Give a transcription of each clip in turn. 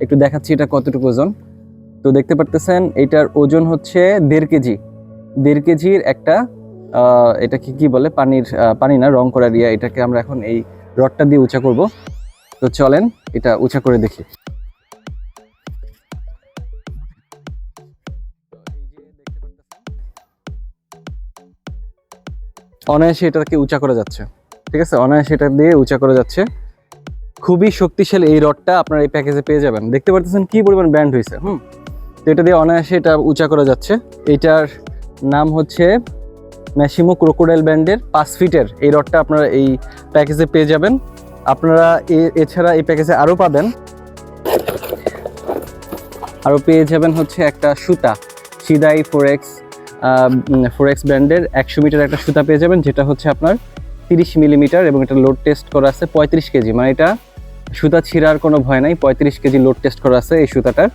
একটু দেখাচ্ছি এটা কতটুকু ওজন। তো দেখতে পারতেছেন এটার ওজন হচ্ছে 1.5 কেজি। 1.5 কেজির একটা এটাকে কি বলে, পানি না, রং করার ইয়া। এটাকে আমরা এখন এই রডটা দিয়ে উঁচা করব। তো চলেন এটা উঁচা করে দেখি। অনায়াসে এটাকে উঁচা করা যাচ্ছে, ঠিক আছে, অনায়াসে এটা দিয়ে উঁচা করা যাচ্ছে। খুবই শক্তিশালী এই রডটা আপনারা এই প্যাকেজে পেয়ে যাবেন। দেখতে পাচ্ছেন কি পরিমাণ ব্যান্ড হয়েছে। তো এটা দিয়ে অনায়াসে এটা উঁচা করা যাচ্ছে। এটার নাম হচ্ছে ম্যাসিমো ক্রোকোডাইল ব্র্যান্ডের 5 ফিটের এই রডটা আপনারা এই প্যাকেজে পেয়ে যাবেন। আপনারা এছাড়া এই প্যাকেজে আরও পেয়ে যাবেন হচ্ছে একটা সুতা, সিদাই ফোরেক্স ব্র্যান্ডের 100 মিটার একটা সুতা পেয়ে যাবেন, যেটা হচ্ছে আপনার 30 মিলিমিটার এবং এটা লোড টেস্ট করা আছে 35 কেজি। মানে এটা সুতা ছিঁড়ার কোনো ভয় নাই, 35 কেজি লোড টেস্ট করা আছে এই সুতাটার।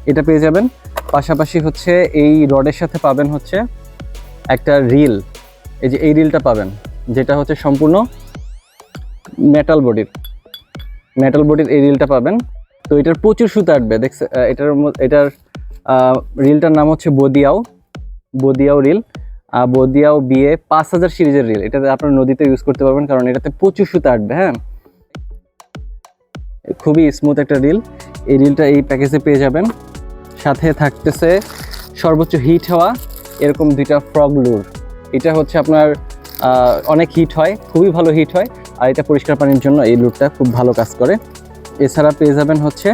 এটা পেয়ে যাবেন। পাশাপাশি হচ্ছে এই রডের সাথে পাবেন হচ্ছে একটা রিল। এই যে এই রিলটা পাবেন, যেটা হচ্ছে সম্পূর্ণ মেটাল বডির এই রিলটা পাবেন। তো এটার প্রচুর সুতা আটবে, দেখছে। এটার রিলটার নাম হচ্ছে বদিয়াও রিল, বদিয়াও বিএ 5000 সিরিজের রিল। এটাতে আপনার নদীতে ইউজ করতে পারবেন, কারণ এটাতে প্রচুর সুতা আটবে। হ্যাঁ, খুবই স্মুথ একটা রিল। এই রিলটা এই প্যাকেজে পেয়ে যাবেন। সাথে থাকতেছে সর্বোচ্চ হিট হওয়া এরকম 2টা ফ্রগ লুর। এটা হচ্ছে আপনার অনেক হিট হয়, খুবই ভালো হিট হয়, আর এটা পরিষ্কার পানির জন্য এই লুরটা খুব ভালো কাজ করে। এছাড়া পেয়ে যাবেন হচ্ছে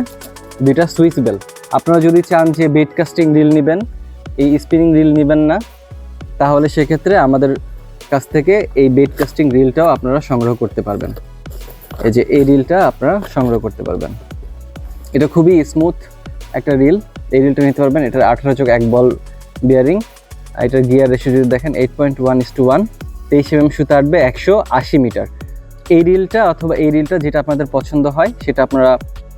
2টা সুইচ বেল। আপনারা যদি চান যে বেড কাস্টিং রিল নেবেন, এই স্পিনিং রিল নেবেন না, তাহলে সেক্ষেত্রে আমাদের কাছ থেকে এই বেড কাস্টিং রিলটাও আপনারা সংগ্রহ করতে পারবেন। এই যে এই রিলটা আপনারা সংগ্রহ করতে পারবেন। এটা খুবই স্মুথ একটা রিল, এই রিলটা নিতে পারবেন। এটার 18 চোখ 1 বল বিয়ারিং। এটার গিয়ার রেশিও যদি দেখেন 8.1:1, 23 mm সুতা আটবে 180 মিটার। এই রিলটা অথবা এই রিলটা যেটা আপনাদের পছন্দ হয় সেটা আপনারা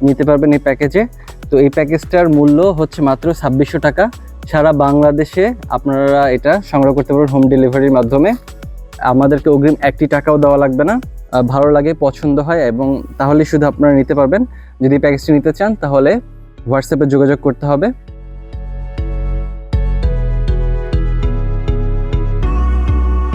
নিতে পারবেন এই প্যাকেজে। তো এই প্যাকেজটার মূল্য হচ্ছে মাত্র 2600 টাকা। সারা বাংলাদেশে আপনারা এটা সংগ্রহ করতে পারবেন হোম ডেলিভারির মাধ্যমে। আমাদেরকে অগ্রিম 1 টাকাও দেওয়া লাগবে না। ভালো লাগে, পছন্দ হয়, এবং তাহলে শুধু আপনারা নিতে পারবেন। যদি প্যাকেজটি নিতে চান তাহলে হোয়াটসঅ্যাপে যোগাযোগ করতে হবে।